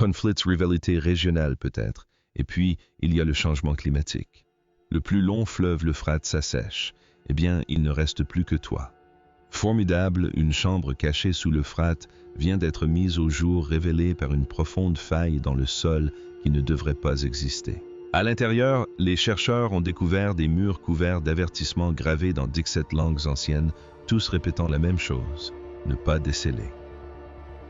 conflits, rivalités régionales peut-être, et puis il y a le changement climatique. Le plus long fleuve, l'Euphrate, s'assèche. Eh bien, il ne reste plus que toi. Formidable, une chambre cachée sous l'Euphrate vient d'être mise au jour, révélée par une profonde faille dans le sol qui ne devrait pas exister. À l'intérieur, les chercheurs ont découvert des murs couverts d'avertissements gravés dans 17 langues anciennes, tous répétant la même chose, ne pas déceler.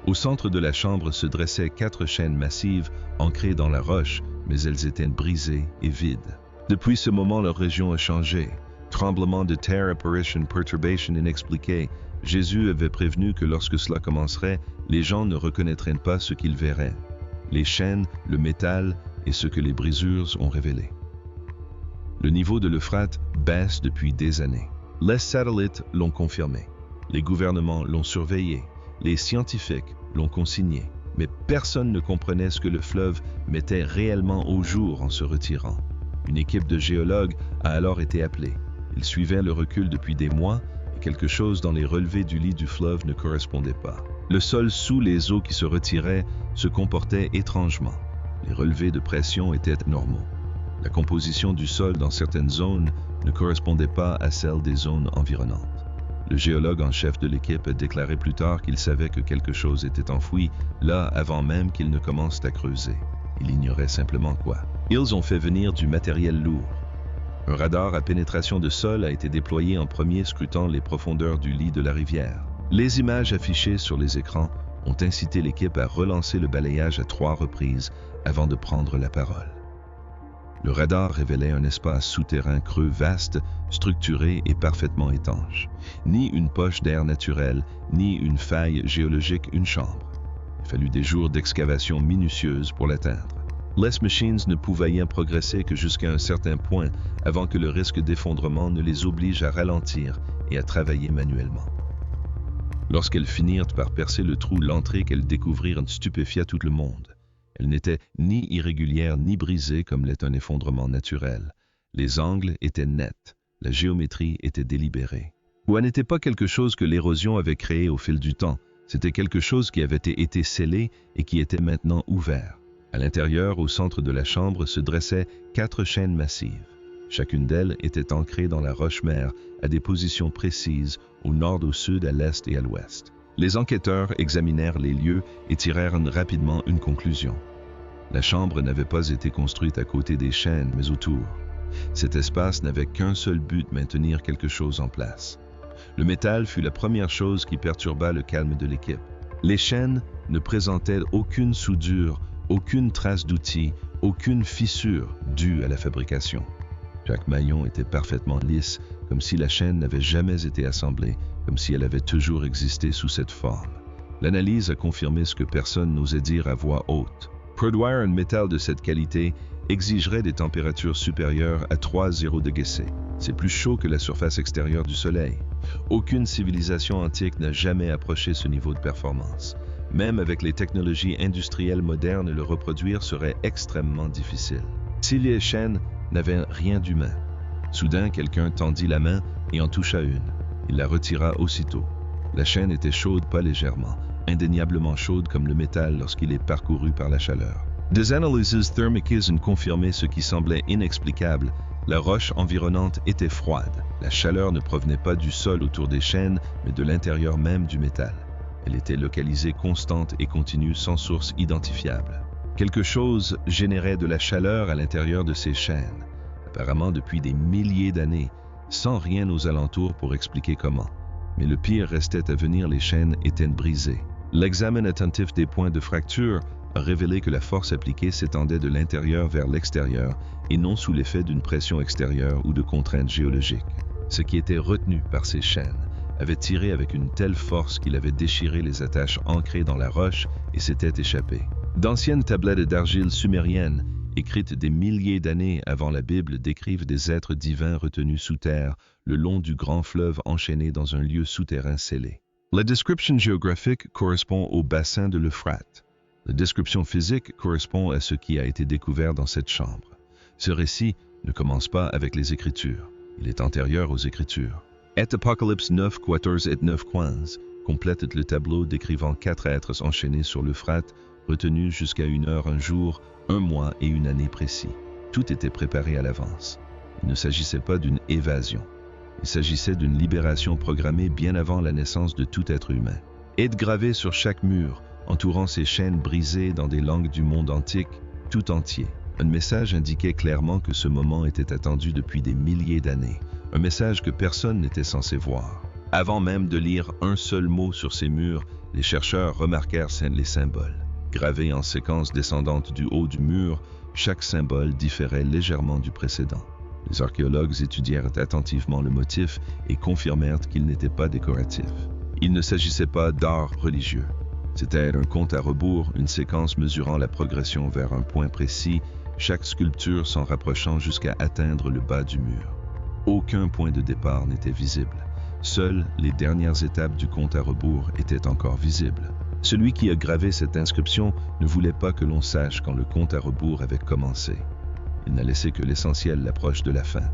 Au centre de la chambre se dressaient 4 chaînes massives ancrées dans la roche, mais elles étaient brisées et vides. Depuis ce moment, leur région a changé. Tremblement de terre, apparition, perturbation inexpliquée. Jésus avait prévenu que lorsque cela commencerait, les gens ne reconnaîtraient pas ce qu'ils verraient. Les chaînes, le métal et ce que les brisures ont révélé. Le niveau de l'Euphrate baisse depuis des années. Les satellites l'ont confirmé. Les gouvernements l'ont surveillé. Les scientifiques l'ont consigné. Mais personne ne comprenait ce que le fleuve mettait réellement au jour en se retirant. Une équipe de géologues a alors été appelée. Ils suivaient le recul depuis des mois et quelque chose dans les relevés du lit du fleuve ne correspondait pas. Le sol sous les eaux qui se retiraient se comportait étrangement. Les relevés de pression étaient normaux. La composition du sol dans certaines zones ne correspondait pas à celle des zones environnantes. Le géologue en chef de l'équipe a déclaré plus tard qu'il savait que quelque chose était enfoui là avant même qu'ils ne commencent à creuser. Il ignorait simplement quoi. Ils ont fait venir du matériel lourd. Un radar à pénétration de sol a été déployé en premier, scrutant les profondeurs du lit de la rivière. Les images affichées sur les écrans ont incité l'équipe à relancer le balayage à 3 reprises avant de prendre la parole. Le radar révélait un espace souterrain creux vaste, structuré et parfaitement étanche. Ni une poche d'air naturel, ni une faille géologique, une chambre. Il fallut des jours d'excavation minutieuse pour l'atteindre. Les machines ne pouvaient rien progresser que jusqu'à un certain point avant que le risque d'effondrement ne les oblige à ralentir et à travailler manuellement. Lorsqu'elles finirent par percer le trou, l'entrée qu'elles découvrirent stupéfia tout le monde. Elle n'était ni irrégulière ni brisée comme l'est un effondrement naturel. Les angles étaient nets, la géométrie était délibérée. Ou elle n'était pas quelque chose que l'érosion avait créé au fil du temps, c'était quelque chose qui avait été scellé et qui était maintenant ouvert. À l'intérieur, au centre de la chambre, se dressaient 4 chaînes massives. Chacune d'elles était ancrée dans la roche-mère à des positions précises, au nord, au sud, à l'est et à l'ouest. Les enquêteurs examinèrent les lieux et tirèrent rapidement une conclusion. La chambre n'avait pas été construite à côté des chaînes, mais autour. Cet espace n'avait qu'un seul but, maintenir quelque chose en place. Le métal fut la première chose qui perturba le calme de l'équipe. Les chaînes ne présentaient aucune soudure, aucune trace d'outil, aucune fissure due à la fabrication. Chaque maillon était parfaitement lisse, comme si la chaîne n'avait jamais été assemblée, comme si elle avait toujours existé sous cette forme. L'analyse a confirmé ce que personne n'osait dire à voix haute. Produire un métal de cette qualité exigerait des températures supérieures à 3,0 degrés C. C'est plus chaud que la surface extérieure du Soleil. Aucune civilisation antique n'a jamais approché ce niveau de performance. Même avec les technologies industrielles modernes, le reproduire serait extrêmement difficile. Si les chaînes n'avaient rien d'humain. Soudain, quelqu'un tendit la main et en toucha une. Il la retira aussitôt. La chaîne était chaude, pas légèrement, indéniablement chaude comme le métal lorsqu'il est parcouru par la chaleur. Des analyses thermiques ont confirmé ce qui semblait inexplicable. La roche environnante était froide. La chaleur ne provenait pas du sol autour des chaînes, mais de l'intérieur même du métal. Elle était localisée constante et continue sans source identifiable. Quelque chose générait de la chaleur à l'intérieur de ces chaînes, apparemment depuis des milliers d'années, sans rien aux alentours pour expliquer comment. Mais le pire restait à venir, les chaînes étaient brisées. L'examen attentif des points de fracture a révélé que la force appliquée s'étendait de l'intérieur vers l'extérieur et non sous l'effet d'une pression extérieure ou de contraintes géologiques. Ce qui était retenu par ces chaînes avait tiré avec une telle force qu'il avait déchiré les attaches ancrées dans la roche et s'était échappé. D'anciennes tablettes d'argile sumériennes, écrites des milliers d'années avant la Bible, décrivent des êtres divins retenus sous terre, le long du grand fleuve enchaîné dans un lieu souterrain scellé. La description géographique correspond au bassin de l'Euphrate. La description physique correspond à ce qui a été découvert dans cette chambre. Ce récit ne commence pas avec les Écritures. Il est antérieur aux Écritures. Et Apocalypse 9:14 et 9:15 complète le tableau décrivant 4 êtres enchaînés sur l'Euphrate, retenu jusqu'à une heure, un jour, un mois et une année précis. Tout était préparé à l'avance. Il ne s'agissait pas d'une évasion. Il s'agissait d'une libération programmée bien avant la naissance de tout être humain. Être gravé sur chaque mur, entourant ces chaînes brisées dans des langues du monde antique, tout entier. Un message indiquait clairement que ce moment était attendu depuis des milliers d'années. Un message que personne n'était censé voir. Avant même de lire un seul mot sur ces murs, les chercheurs remarquèrent les symboles. Gravés en séquence descendante du haut du mur, chaque symbole différait légèrement du précédent. Les archéologues étudièrent attentivement le motif et confirmèrent qu'il n'était pas décoratif. Il ne s'agissait pas d'art religieux. C'était un compte à rebours, une séquence mesurant la progression vers un point précis, chaque sculpture s'en rapprochant jusqu'à atteindre le bas du mur. Aucun point de départ n'était visible. Seules les dernières étapes du compte à rebours étaient encore visibles. Celui qui a gravé cette inscription ne voulait pas que l'on sache quand le compte à rebours avait commencé. Il n'a laissé que l'essentiel l'approche de la fin.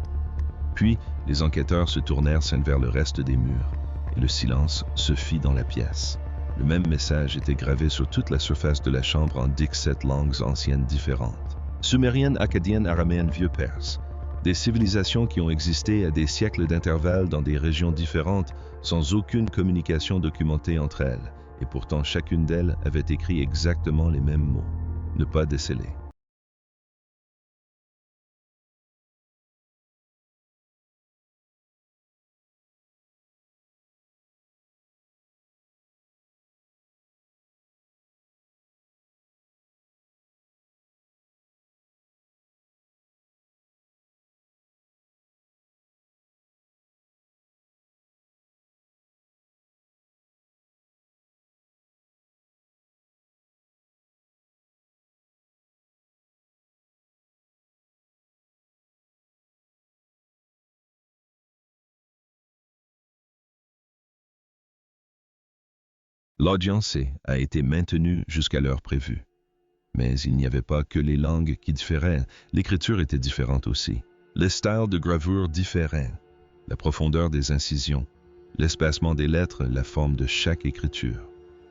Puis, les enquêteurs se tournèrent vers le reste des murs, et le silence se fit dans la pièce. Le même message était gravé sur toute la surface de la chambre en 17 langues anciennes différentes. Sumérienne, akkadienne, araméenne, vieux-perse. Des civilisations qui ont existé à des siècles d'intervalle dans des régions différentes, sans aucune communication documentée entre elles, et pourtant chacune d'elles avait écrit exactement les mêmes mots. Ne pas déceler. L'audience a été maintenue jusqu'à l'heure prévue. Mais il n'y avait pas que les langues qui différaient, l'écriture était différente aussi. Les styles de gravure différaient, la profondeur des incisions, l'espacement des lettres, la forme de chaque écriture.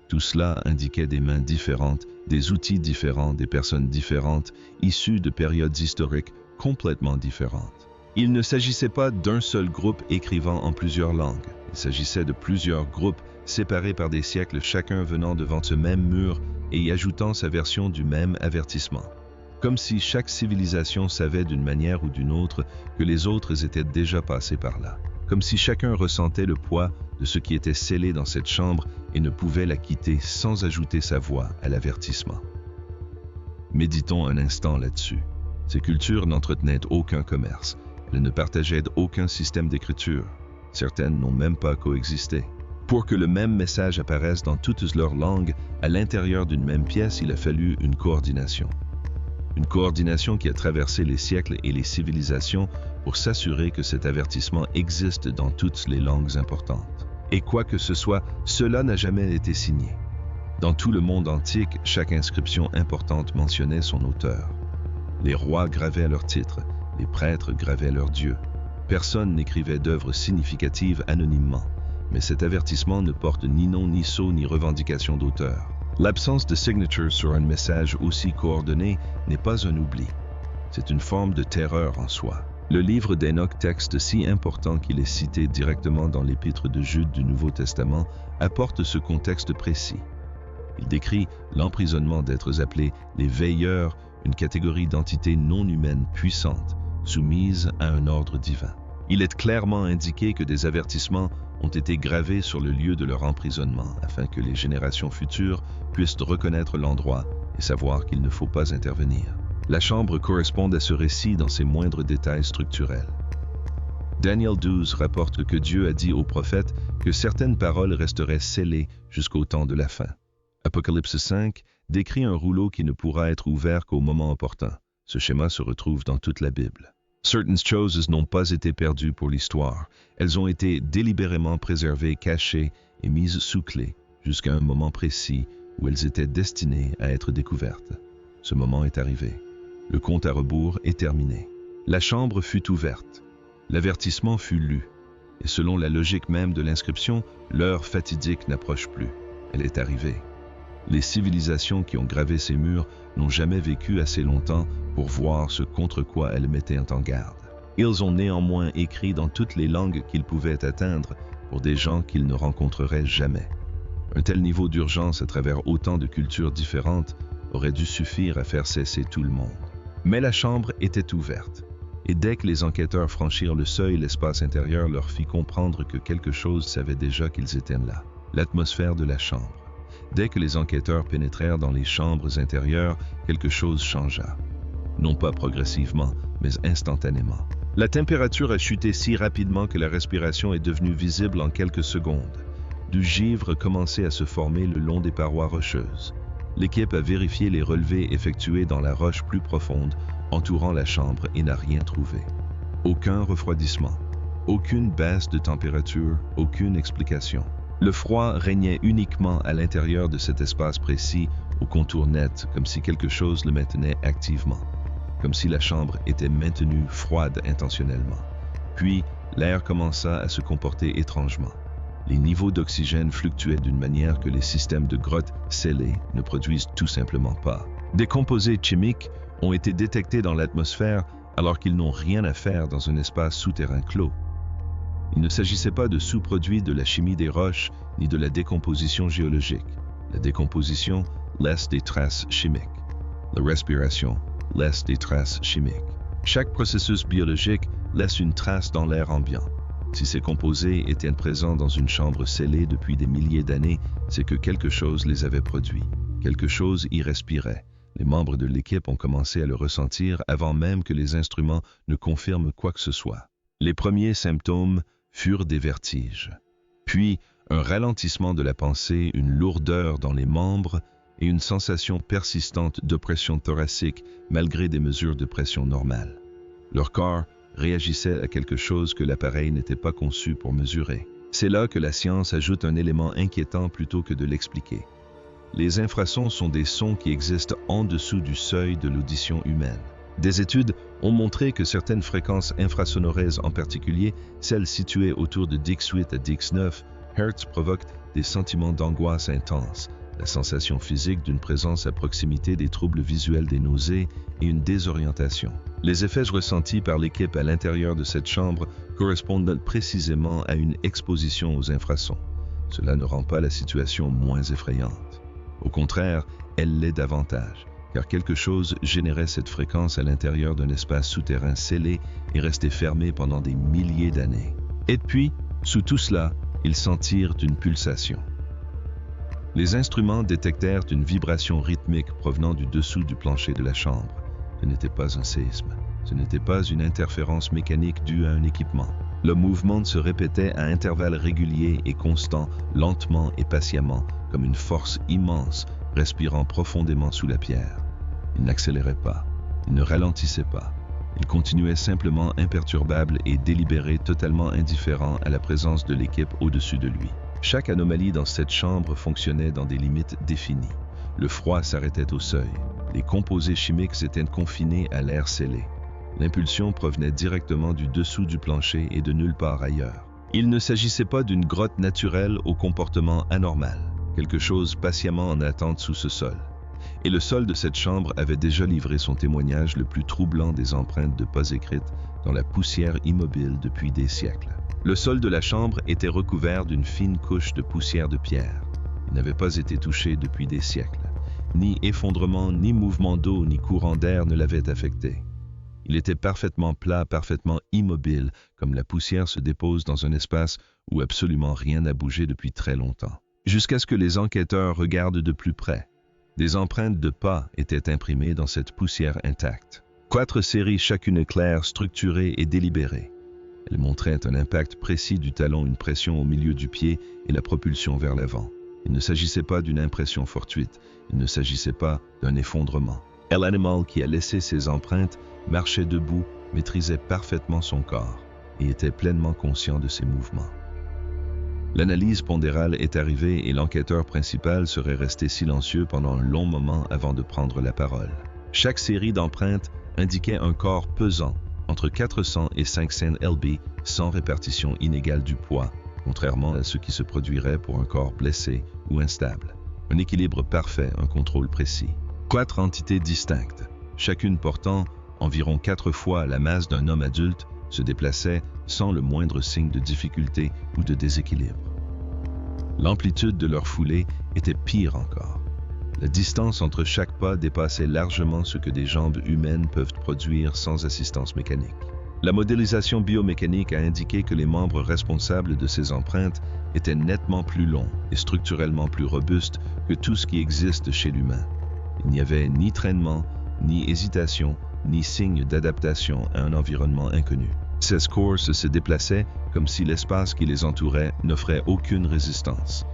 Tout cela indiquait des mains différentes, des outils différents, des personnes différentes, issues de périodes historiques complètement différentes. Il ne s'agissait pas d'un seul groupe écrivant en plusieurs langues. Il s'agissait de plusieurs groupes séparés par des siècles, chacun venant devant ce même mur et y ajoutant sa version du même avertissement. Comme si chaque civilisation savait d'une manière ou d'une autre que les autres étaient déjà passés par là. Comme si chacun ressentait le poids de ce qui était scellé dans cette chambre et ne pouvait la quitter sans ajouter sa voix à l'avertissement. Méditons un instant là-dessus. Ces cultures n'entretenaient aucun commerce. Elles ne partageaient aucun système d'écriture. Certaines n'ont même pas coexisté. Pour que le même message apparaisse dans toutes leurs langues, à l'intérieur d'une même pièce, il a fallu une coordination. Une coordination qui a traversé les siècles et les civilisations pour s'assurer que cet avertissement existe dans toutes les langues importantes. Et quoi que ce soit, cela n'a jamais été signé. Dans tout le monde antique, chaque inscription importante mentionnait son auteur. Les rois gravaient leurs titres, les prêtres gravaient leurs dieux. Personne n'écrivait d'œuvres significatives anonymement, mais cet avertissement ne porte ni nom, ni sceau, ni revendication d'auteur. L'absence de signature sur un message aussi coordonné n'est pas un oubli. C'est une forme de terreur en soi. Le livre d'Enoch, texte si important qu'il est cité directement dans l'épître de Jude du Nouveau Testament, apporte ce contexte précis. Il décrit l'emprisonnement d'êtres appelés les veilleurs, une catégorie d'entités non humaines puissantes, soumises à un ordre divin. Il est clairement indiqué que des avertissements ont été gravés sur le lieu de leur emprisonnement afin que les générations futures puissent reconnaître l'endroit et savoir qu'il ne faut pas intervenir. La chambre correspond à ce récit dans ses moindres détails structurels. Daniel 12 rapporte que Dieu a dit aux prophètes que certaines paroles resteraient scellées jusqu'au temps de la fin. Apocalypse 5 décrit un rouleau qui ne pourra être ouvert qu'au moment opportun. Ce schéma se retrouve dans toute la Bible. Certaines choses n'ont pas été perdues pour l'histoire. Elles ont été délibérément préservées, cachées et mises sous clé jusqu'à un moment précis où elles étaient destinées à être découvertes. Ce moment est arrivé. Le compte à rebours est terminé. La chambre fut ouverte. L'avertissement fut lu. Et selon la logique même de l'inscription, l'heure fatidique n'approche plus. Elle est arrivée. Les civilisations qui ont gravé ces murs n'ont jamais vécu assez longtemps pour voir ce contre quoi elles mettaient en garde. Ils ont néanmoins écrit dans toutes les langues qu'ils pouvaient atteindre pour des gens qu'ils ne rencontreraient jamais. Un tel niveau d'urgence à travers autant de cultures différentes aurait dû suffire à faire cesser tout le monde. Mais la chambre était ouverte. Et dès que les enquêteurs franchirent le seuil, l'espace intérieur leur fit comprendre que quelque chose savait déjà qu'ils étaient là. L'atmosphère de la chambre. Dès que les enquêteurs pénétrèrent dans les chambres intérieures, quelque chose changea. Non pas progressivement, mais instantanément. La température a chuté si rapidement que la respiration est devenue visible en quelques secondes. Du givre commençait à se former le long des parois rocheuses. L'équipe a vérifié les relevés effectués dans la roche plus profonde, entourant la chambre, et n'a rien trouvé. Aucun refroidissement, aucune baisse de température, aucune explication. Le froid régnait uniquement à l'intérieur de cet espace précis, au contour net, comme si quelque chose le maintenait activement, comme si la chambre était maintenue froide intentionnellement. Puis, l'air commença à se comporter étrangement. Les niveaux d'oxygène fluctuaient d'une manière que les systèmes de grottes scellées ne produisent tout simplement pas. Des composés chimiques ont été détectés dans l'atmosphère alors qu'ils n'ont rien à faire dans un espace souterrain clos. Il ne s'agissait pas de sous-produits de la chimie des roches ni de la décomposition géologique. La décomposition laisse des traces chimiques. La respiration laisse des traces chimiques. Chaque processus biologique laisse une trace dans l'air ambiant. Si ces composés étaient présents dans une chambre scellée depuis des milliers d'années, c'est que quelque chose les avait produits. Quelque chose y respirait. Les membres de l'équipe ont commencé à le ressentir avant même que les instruments ne confirment quoi que ce soit. Les premiers symptômes furent des vertiges. Puis, un ralentissement de la pensée, une lourdeur dans les membres et une sensation persistante d'oppression thoracique malgré des mesures de pression normales. Leur corps réagissait à quelque chose que l'appareil n'était pas conçu pour mesurer. C'est là que la science ajoute un élément inquiétant plutôt que de l'expliquer. Les infrasons sont des sons qui existent en dessous du seuil de l'audition humaine. Des études ont montré que certaines fréquences infrasonoraises, en particulier celles situées autour de Dix8 à Dix9 Hz, provoquent des sentiments d'angoisse intense, la sensation physique d'une présence à proximité, des troubles visuels, des nausées et une désorientation. Les effets ressentis par l'équipe à l'intérieur de cette chambre correspondent précisément à une exposition aux infrasons. Cela ne rend pas la situation moins effrayante. Au contraire, elle l'est davantage, car quelque chose générait cette fréquence à l'intérieur d'un espace souterrain scellé et resté fermé pendant des milliers d'années. Et puis, sous tout cela, ils sentirent une pulsation. Les instruments détectèrent une vibration rythmique provenant du dessous du plancher de la chambre. Ce n'était pas un séisme, ce n'était pas une interférence mécanique due à un équipement. Le mouvement se répétait à intervalles réguliers et constants, lentement et patiemment, comme une force immense, respirant profondément sous la pierre. Il n'accélérait pas, il ne ralentissait pas. Il continuait simplement imperturbable et délibéré, totalement indifférent à la présence de l'équipe au-dessus de lui. Chaque anomalie dans cette chambre fonctionnait dans des limites définies. Le froid s'arrêtait au seuil. Les composés chimiques étaient confinés à l'air scellé. L'impulsion provenait directement du dessous du plancher et de nulle part ailleurs. Il ne s'agissait pas d'une grotte naturelle au comportement anormal, quelque chose patiemment en attente sous ce sol. Et le sol de cette chambre avait déjà livré son témoignage le plus troublant des empreintes de pas écrites dans la poussière immobile depuis des siècles. Le sol de la chambre était recouvert d'une fine couche de poussière de pierre. Il n'avait pas été touché depuis des siècles. Ni effondrement, ni mouvement d'eau, ni courant d'air ne l'avaient affecté. Il était parfaitement plat, parfaitement immobile, comme la poussière se dépose dans un espace où absolument rien n'a bougé depuis très longtemps. Jusqu'à ce que les enquêteurs regardent de plus près. Des empreintes de pas étaient imprimées dans cette poussière intacte. 4 séries, chacune claire, structurée et délibérée. Elles montraient un impact précis du talon, une pression au milieu du pied et la propulsion vers l'avant. Il ne s'agissait pas d'une impression fortuite, il ne s'agissait pas d'un effondrement. L'animal qui a laissé ses empreintes marchait debout, maîtrisait parfaitement son corps et était pleinement conscient de ses mouvements. L'analyse pondérale est arrivée et l'enquêteur principal serait resté silencieux pendant un long moment avant de prendre la parole. Chaque série d'empreintes indiquait un corps pesant, entre 400 et 500 lb, sans répartition inégale du poids, contrairement à ce qui se produirait pour un corps blessé ou instable. Un équilibre parfait, un contrôle précis. 4 entités distinctes, chacune portant environ 4 fois la masse d'un homme adulte, se déplaçaient sans le moindre signe de difficulté ou de déséquilibre. L'amplitude de leur foulée était pire encore. La distance entre chaque pas dépassait largement ce que des jambes humaines peuvent produire sans assistance mécanique. La modélisation biomécanique a indiqué que les membres responsables de ces empreintes étaient nettement plus longs et structurellement plus robustes que tout ce qui existe chez l'humain. Il n'y avait ni traînement, ni hésitation, ni signe d'adaptation à un environnement inconnu. Ces corps se déplaçaient comme si l'espace qui les entourait n'offrait aucune résistance.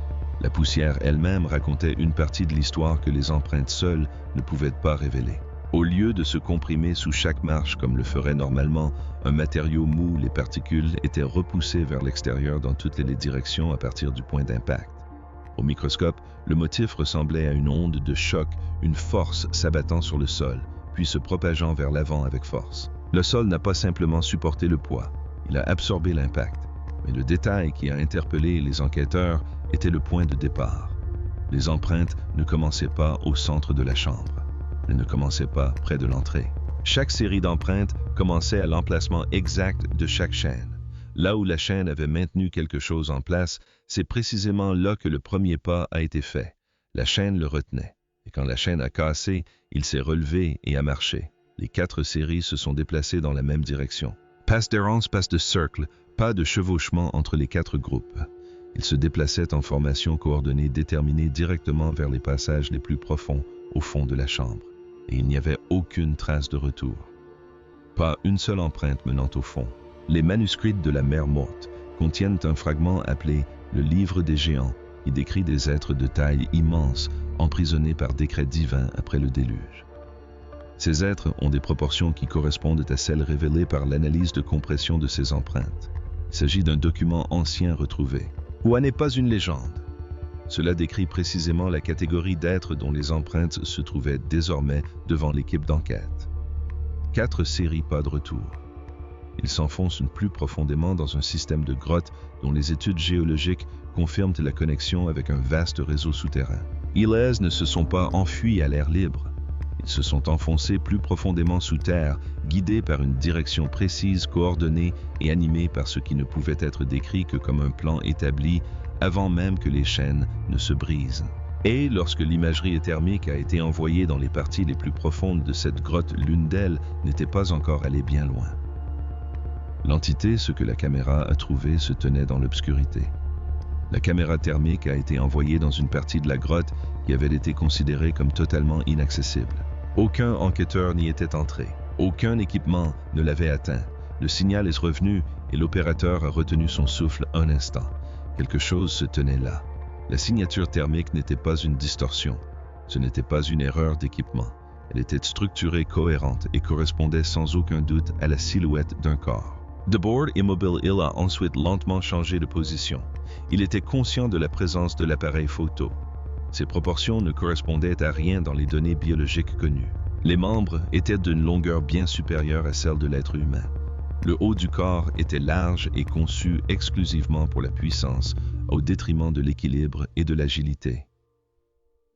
La poussière elle-même racontait une partie de l'histoire que les empreintes seules ne pouvaient pas révéler. Au lieu de se comprimer sous chaque marche comme le ferait normalement un matériau mou, les particules étaient repoussées vers l'extérieur dans toutes les directions à partir du point d'impact. Au microscope, le motif ressemblait à une onde de choc, une force s'abattant sur le sol, puis se propageant vers l'avant avec force. Le sol n'a pas simplement supporté le poids, il a absorbé l'impact. Mais le détail qui a interpellé les enquêteurs était le point de départ. Les empreintes ne commençaient pas au centre de la chambre. Elles ne commençaient pas près de l'entrée. Chaque série d'empreintes commençait à l'emplacement exact de chaque chaîne. Là où la chaîne avait maintenu quelque chose en place, c'est précisément là que le premier pas a été fait. La chaîne le retenait. Et quand la chaîne a cassé, il s'est relevé et a marché. Les 4 séries se sont déplacées dans la même direction. Pas d'errance, pas de cercle, pas de chevauchement entre les 4 groupes. Ils se déplaçaient en formation coordonnée déterminée directement vers les passages les plus profonds au fond de la chambre. Et il n'y avait aucune trace de retour. Pas une seule empreinte menant au fond. Les manuscrits de la mer morte contiennent un fragment appelé le Livre des géants, qui décrit des êtres de taille immense, emprisonnés par décret divin après le déluge. Ces êtres ont des proportions qui correspondent à celles révélées par l'analyse de compression de ces empreintes. Il s'agit d'un document ancien retrouvé. Ou n'est pas une légende. Cela décrit précisément la catégorie d'êtres dont les empreintes se trouvaient désormais devant l'équipe d'enquête. 4 séries pas de retour. Ils s'enfoncent plus profondément dans un système de grottes dont les études géologiques confirment la connexion avec un vaste réseau souterrain. Ils ne se sont pas enfuis à l'air libre. Ils se sont enfoncés plus profondément sous terre, guidés par une direction précise, coordonnée et animée par ce qui ne pouvait être décrit que comme un plan établi avant même que les chaînes ne se brisent. Et lorsque l'imagerie thermique a été envoyée dans les parties les plus profondes de cette grotte, l'une d'elles n'était pas encore allée bien loin. L'entité, ce que la caméra a trouvé, se tenait dans l'obscurité. La caméra thermique a été envoyée dans une partie de la grotte qui avait été considérée comme totalement inaccessible. Aucun enquêteur n'y était entré. Aucun équipement ne l'avait atteint. Le signal est revenu et l'opérateur a retenu son souffle un instant. Quelque chose se tenait là. La signature thermique n'était pas une distorsion. Ce n'était pas une erreur d'équipement. Elle était structurée, cohérente et correspondait sans aucun doute à la silhouette d'un corps. Debout immobile, il a ensuite lentement changé de position. Il était conscient de la présence de l'appareil photo. Ses proportions ne correspondaient à rien dans les données biologiques connues. Les membres étaient d'une longueur bien supérieure à celle de l'être humain. Le haut du corps était large et conçu exclusivement pour la puissance, au détriment de l'équilibre et de l'agilité.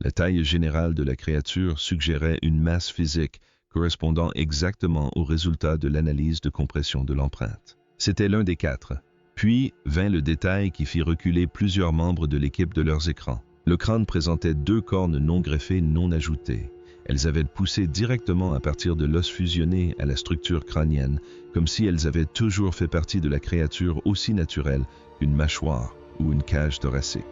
La taille générale de la créature suggérait une masse physique correspondant exactement au résultat de l'analyse de compression de l'empreinte. C'était l'un des 4. Puis vint le détail qui fit reculer plusieurs membres de l'équipe de leurs écrans. Le crâne présentait 2 cornes non greffées, non ajoutées. Elles avaient poussé directement à partir de l'os fusionné à la structure crânienne, comme si elles avaient toujours fait partie de la créature aussi naturelle qu'une mâchoire ou une cage thoracique.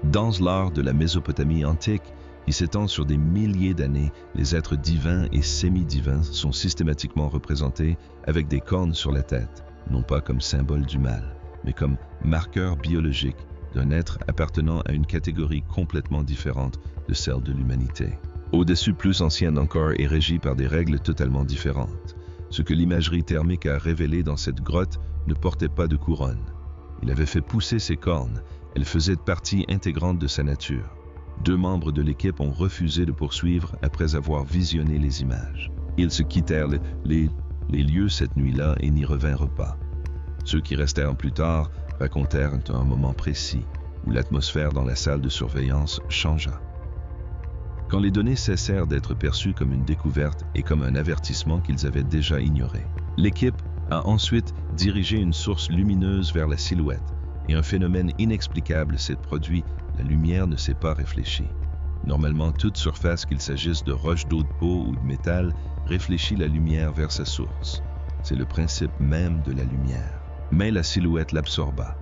Dans l'art de la Mésopotamie antique, qui s'étend sur des milliers d'années, les êtres divins et semi-divins sont systématiquement représentés avec des cornes sur la tête, non pas comme symbole du mal, mais comme marqueur biologique d'un être appartenant à une catégorie complètement différente de celle de l'humanité. Au-dessus, plus ancienne encore, et régie par des règles totalement différentes. Ce que l'imagerie thermique a révélé dans cette grotte ne portait pas de couronne. Il avait fait pousser ses cornes, elles faisaient partie intégrante de sa nature. 2 membres de l'équipe ont refusé de poursuivre après avoir visionné les images. Ils se quittèrent les lieux cette nuit-là et n'y revinrent pas. Ceux qui restèrent plus tard racontèrent un moment précis où l'atmosphère dans la salle de surveillance changea. quand les données cessèrent d'être perçues comme une découverte et comme un avertissement qu'ils avaient déjà ignoré. L'équipe a ensuite dirigé une source lumineuse vers la silhouette, et un phénomène inexplicable s'est produit, la lumière ne s'est pas réfléchie. Normalement, toute surface, qu'il s'agisse de roche, d'eau de peau ou de métal, réfléchit la lumière vers sa source. C'est le principe même de la lumière. Mais la silhouette l'absorba.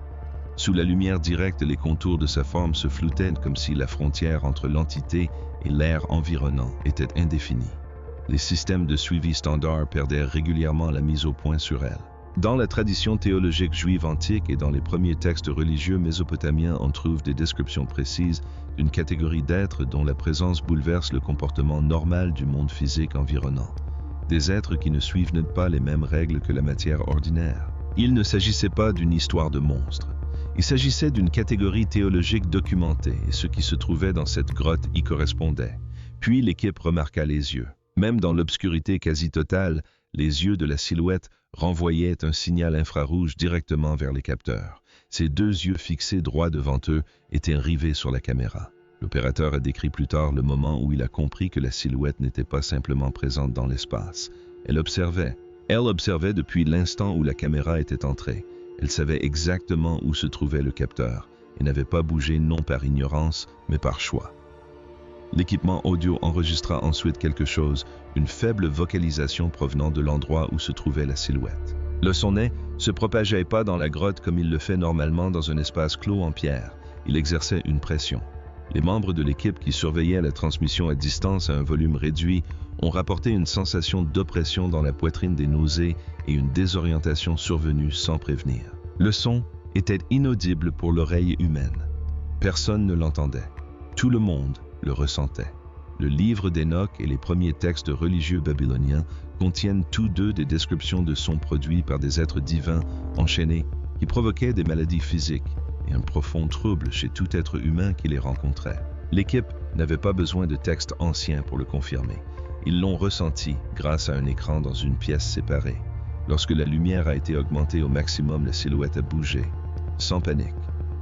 Sous la lumière directe, les contours de sa forme se floutaient comme si la frontière entre l'entité et l'air environnant était indéfinie. Les systèmes de suivi standard perdaient régulièrement la mise au point sur elle. Dans la tradition théologique juive antique et dans les premiers textes religieux mésopotamiens, on trouve des descriptions précises d'une catégorie d'êtres dont la présence bouleverse le comportement normal du monde physique environnant. Des êtres qui ne suivent pas les mêmes règles que la matière ordinaire. Il ne s'agissait pas d'une histoire de monstres. Il s'agissait d'une catégorie théologique documentée et ce qui se trouvait dans cette grotte y correspondait. Puis l'équipe remarqua les yeux. Même dans l'obscurité quasi totale, les yeux de la silhouette renvoyaient un signal infrarouge directement vers les capteurs. Ces deux yeux fixés droit devant eux étaient rivés sur la caméra. L'opérateur a décrit plus tard le moment où il a compris que la silhouette n'était pas simplement présente dans l'espace. Elle observait. Elle observait depuis l'instant où la caméra était entrée. Elle savait exactement où se trouvait le capteur et n'avait pas bougé non par ignorance, mais par choix. L'équipement audio enregistra ensuite quelque chose, une faible vocalisation provenant de l'endroit où se trouvait la silhouette. Le son ne se propageait pas dans la grotte comme il le fait normalement dans un espace clos en pierre. Il exerçait une pression. Les membres de l'équipe qui surveillaient la transmission à distance à un volume réduit ont rapporté une sensation d'oppression dans la poitrine, des nausées et une désorientation survenue sans prévenir. Le son était inaudible pour l'oreille humaine. Personne ne l'entendait. Tout le monde le ressentait. Le livre d'Enoch et les premiers textes religieux babyloniens contiennent tous deux des descriptions de sons produits par des êtres divins enchaînés qui provoquaient des maladies physiques et un profond trouble chez tout être humain qui les rencontrait. L'équipe n'avait pas besoin de textes anciens pour le confirmer. Ils l'ont ressenti grâce à un écran dans une pièce séparée. Lorsque la lumière a été augmentée au maximum, la silhouette a bougé, sans panique,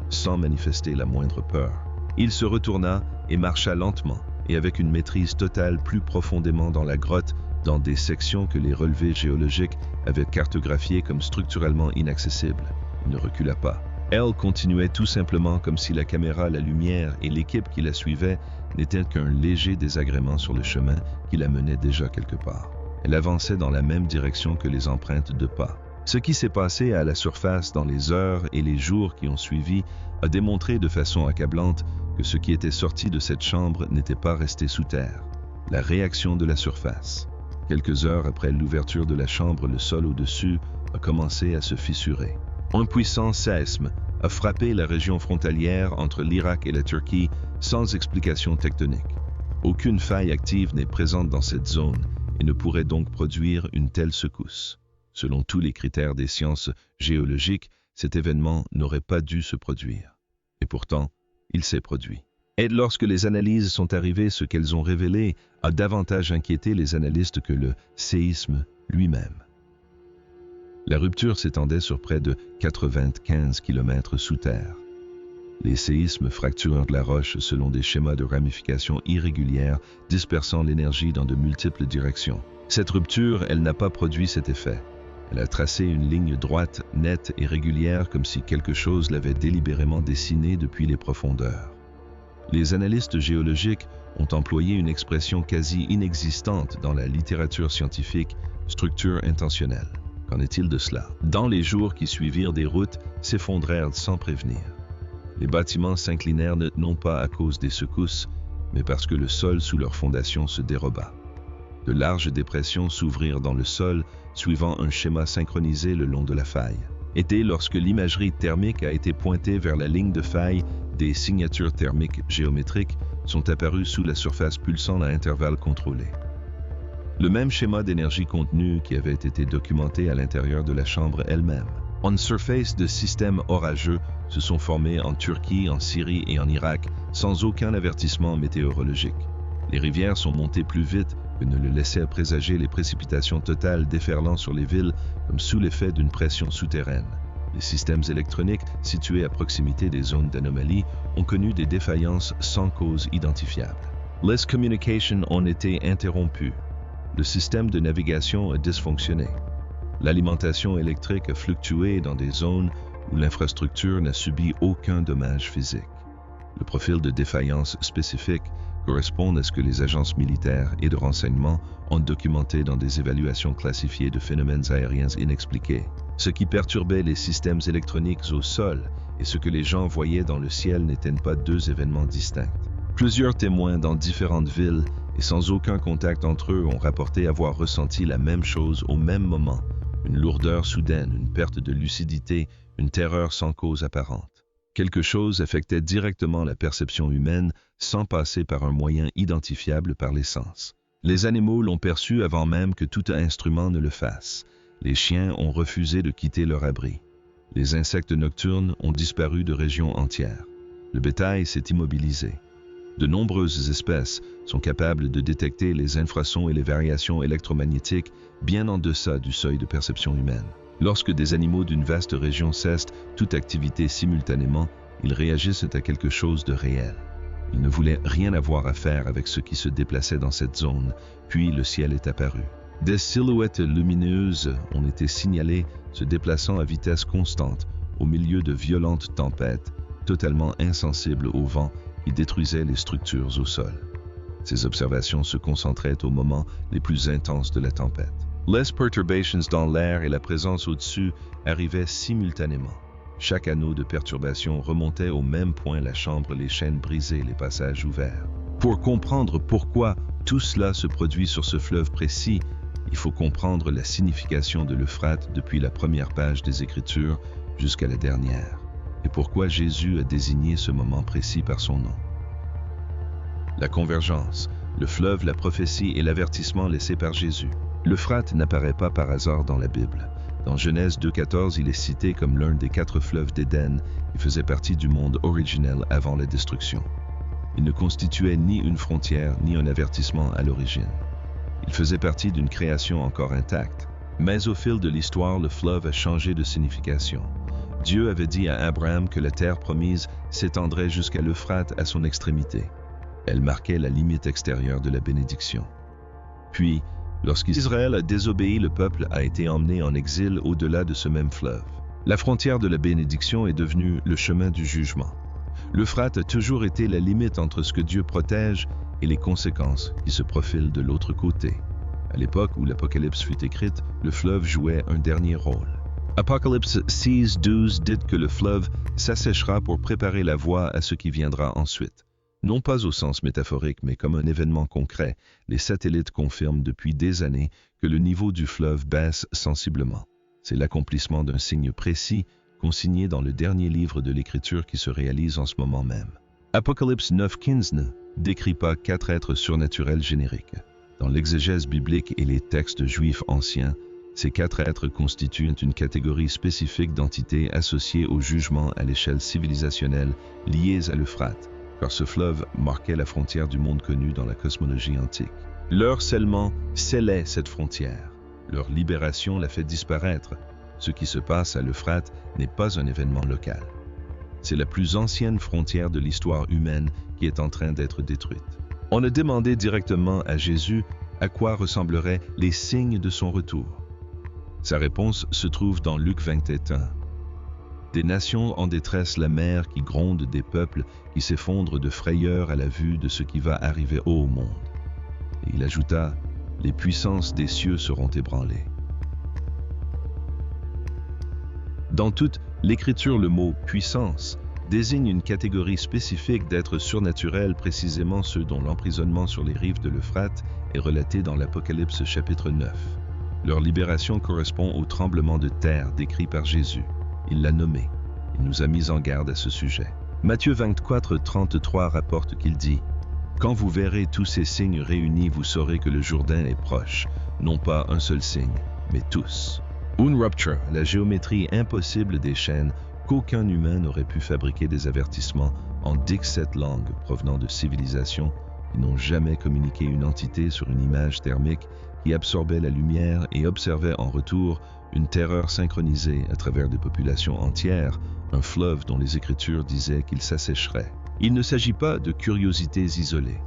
sans manifester la moindre peur. Il se retourna et marcha lentement, et avec une maîtrise totale plus profondément dans la grotte, dans des sections que les relevés géologiques avaient cartographiées comme structurellement inaccessibles. Il ne recula pas. Elle continuait tout simplement comme si la caméra, la lumière et l'équipe qui la suivait n'étaient qu'un léger désagrément sur le chemin qui la menait déjà quelque part. Elle avançait dans la même direction que les empreintes de pas. Ce qui s'est passé à la surface dans les heures et les jours qui ont suivi a démontré de façon accablante que ce qui était sorti de cette chambre n'était pas resté sous terre. La réaction de la surface. Quelques heures après l'ouverture de la chambre, le sol au-dessus a commencé à se fissurer. Un puissant séisme a frappé la région frontalière entre l'Irak et la Turquie sans explication tectonique. Aucune faille active n'est présente dans cette zone et ne pourrait donc produire une telle secousse. Selon tous les critères des sciences géologiques, cet événement n'aurait pas dû se produire. Et pourtant, il s'est produit. Et lorsque les analyses sont arrivées, ce qu'elles ont révélé a davantage inquiété les analystes que le séisme lui-même. La rupture s'étendait sur près de 95 km sous terre. Les séismes fracturent la roche selon des schémas de ramification irrégulières, dispersant l'énergie dans de multiples directions. Cette rupture, elle n'a pas produit cet effet. Elle a tracé une ligne droite, nette et régulière comme si quelque chose l'avait délibérément dessinée depuis les profondeurs. Les analystes géologiques ont employé une expression quasi inexistante dans la littérature scientifique, structure intentionnelle. Qu'en est-il de cela? Dans les jours qui suivirent, des routes s'effondrèrent sans prévenir. Les bâtiments s'inclinèrent non pas à cause des secousses, mais parce que le sol sous leur fondation se déroba. De larges dépressions s'ouvrirent dans le sol, suivant un schéma synchronisé le long de la faille. Était lorsque l'imagerie thermique a été pointée vers la ligne de faille, des signatures thermiques géométriques sont apparues sous la surface pulsant à intervalles contrôlés. Le même schéma d'énergie contenue qui avait été documenté à l'intérieur de la chambre elle-même. En surface de systèmes orageux se sont formés en Turquie, en Syrie et en Irak sans aucun avertissement météorologique. Les rivières sont montées plus vite que ne le laissaient présager les précipitations totales déferlant sur les villes comme sous l'effet d'une pression souterraine. Les systèmes électroniques situés à proximité des zones d'anomalie ont connu des défaillances sans cause identifiable. Les communications ont été interrompues. Le système de navigation a dysfonctionné. L'alimentation électrique a fluctué dans des zones où l'infrastructure n'a subi aucun dommage physique. Le profil de défaillance spécifique correspond à ce que les agences militaires et de renseignement ont documenté dans des évaluations classifiées de phénomènes aériens inexpliqués. Ce qui perturbait les systèmes électroniques au sol et ce que les gens voyaient dans le ciel n'étaient pas deux événements distincts. Plusieurs témoins dans différentes villes et sans aucun contact entre eux ont rapporté avoir ressenti la même chose au même moment. Une lourdeur soudaine, une perte de lucidité, une terreur sans cause apparente. Quelque chose affectait directement la perception humaine sans passer par un moyen identifiable par les sens. Les animaux l'ont perçu avant même que tout instrument ne le fasse. Les chiens ont refusé de quitter leur abri. Les insectes nocturnes ont disparu de régions entières. Le bétail s'est immobilisé. De nombreuses espèces sont capables de détecter les infrasons et les variations électromagnétiques bien en deçà du seuil de perception humaine. Lorsque des animaux d'une vaste région cessent toute activité simultanément, ils réagissent à quelque chose de réel. Ils ne voulaient rien avoir à faire avec ce qui se déplaçait dans cette zone, puis le ciel est apparu. Des silhouettes lumineuses ont été signalées se déplaçant à vitesse constante au milieu de violentes tempêtes, totalement insensibles au vent qui détruisait les structures au sol. Ces observations se concentraient aux moments les plus intenses de la tempête. Les perturbations dans l'air et la présence au-dessus arrivaient simultanément. Chaque anneau de perturbation remontait au même point la chambre, les chaînes brisées, les passages ouverts. Pour comprendre pourquoi tout cela se produit sur ce fleuve précis, il faut comprendre la signification de l'Euphrate depuis la première page des Écritures jusqu'à la dernière, et pourquoi Jésus a désigné ce moment précis par son nom. La convergence, le fleuve, la prophétie et l'avertissement laissés par Jésus. L'Euphrate n'apparaît pas par hasard dans la Bible. Dans Genèse 2,14, il est cité comme l'un des 4 fleuves d'Éden qui faisait partie du monde originel avant la destruction. Il ne constituait ni une frontière ni un avertissement à l'origine. Il faisait partie d'une création encore intacte. Mais au fil de l'histoire, le fleuve a changé de signification. Dieu avait dit à Abraham que la terre promise s'étendrait jusqu'à l'Euphrate à son extrémité. Elle marquait la limite extérieure de la bénédiction. Puis, lorsqu'Israël a désobéi, le peuple a été emmené en exil au-delà de ce même fleuve. La frontière de la bénédiction est devenue le chemin du jugement. L'Euphrate a toujours été la limite entre ce que Dieu protège et les conséquences qui se profilent de l'autre côté. À l'époque où l'Apocalypse fut écrite, le fleuve jouait un dernier rôle. Apocalypse 6:12 dit que le fleuve s'asséchera pour préparer la voie à ce qui viendra ensuite. Non pas au sens métaphorique, mais comme un événement concret, les satellites confirment depuis des années que le niveau du fleuve baisse sensiblement. C'est l'accomplissement d'un signe précis, consigné dans le dernier livre de l'Écriture qui se réalise en ce moment même. Apocalypse 9:15 ne décrit pas 4 êtres surnaturels génériques. Dans l'exégèse biblique et les textes juifs anciens, ces 4 êtres constituent une catégorie spécifique d'entités associées au jugement à l'échelle civilisationnelle liées à l'Euphrate, car ce fleuve marquait la frontière du monde connu dans la cosmologie antique. Leur scellement scellait cette frontière. Leur libération la fait disparaître. Ce qui se passe à l'Euphrate n'est pas un événement local. C'est la plus ancienne frontière de l'histoire humaine qui est en train d'être détruite. On a demandé directement à Jésus à quoi ressembleraient les signes de son retour. Sa réponse se trouve dans Luc 21. Des nations en détresse, la mer qui gronde, des peuples qui s'effondrent de frayeur à la vue de ce qui va arriver au monde. Et il ajouta, les puissances des cieux seront ébranlées. Dans toute l'Écriture, le mot « puissance » désigne une catégorie spécifique d'êtres surnaturels, précisément ceux dont l'emprisonnement sur les rives de l'Euphrate est relaté dans l'Apocalypse chapitre 9. Leur libération correspond au tremblement de terre décrit par Jésus. Il l'a nommé. Il nous a mis en garde à ce sujet. Matthieu 24:33 rapporte qu'il dit « Quand vous verrez tous ces signes réunis, vous saurez que le Jourdain est proche, non pas un seul signe, mais tous. » Une rupture, la géométrie impossible des chaînes qu'aucun humain n'aurait pu fabriquer des avertissements en 17 langues provenant de civilisations qui n'ont jamais communiqué une entité sur une image thermique qui absorbait la lumière et observait en retour une terreur synchronisée à travers des populations entières, un fleuve dont les Écritures disaient qu'il s'assécherait. Il ne s'agit pas de curiosités isolées.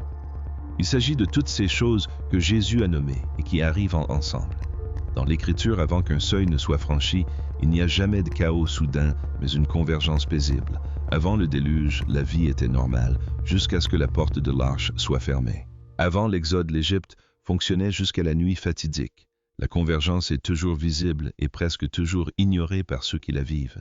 Il s'agit de toutes ces choses que Jésus a nommées et qui arrivent ensemble. Dans l'Écriture, avant qu'un seuil ne soit franchi, il n'y a jamais de chaos soudain, mais une convergence paisible. Avant le déluge, la vie était normale, jusqu'à ce que la porte de l'arche soit fermée. Avant l'exode, l'Égypte fonctionnait jusqu'à la nuit fatidique. La convergence est toujours visible et presque toujours ignorée par ceux qui la vivent.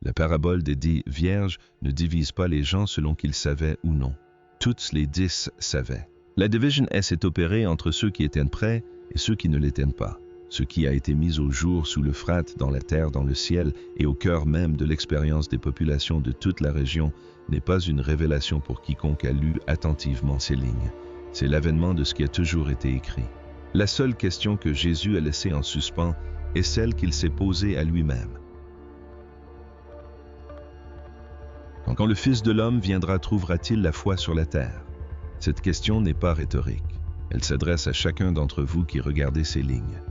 La parabole des 10 vierges ne divise pas les gens selon qu'ils savaient ou non. Toutes les 10 savaient. La division s'est opérée entre ceux qui étaient prêts et ceux qui ne l'étaient pas. Ce qui a été mis au jour sous l'Euphrate, dans la terre, dans le ciel et au cœur même de l'expérience des populations de toute la région n'est pas une révélation pour quiconque a lu attentivement ces lignes. C'est l'avènement de ce qui a toujours été écrit. La seule question que Jésus a laissée en suspens est celle qu'il s'est posée à lui-même. Quand le Fils de l'homme viendra, trouvera-t-il la foi sur la terre? Cette question n'est pas rhétorique. Elle s'adresse à chacun d'entre vous qui regardez ces lignes.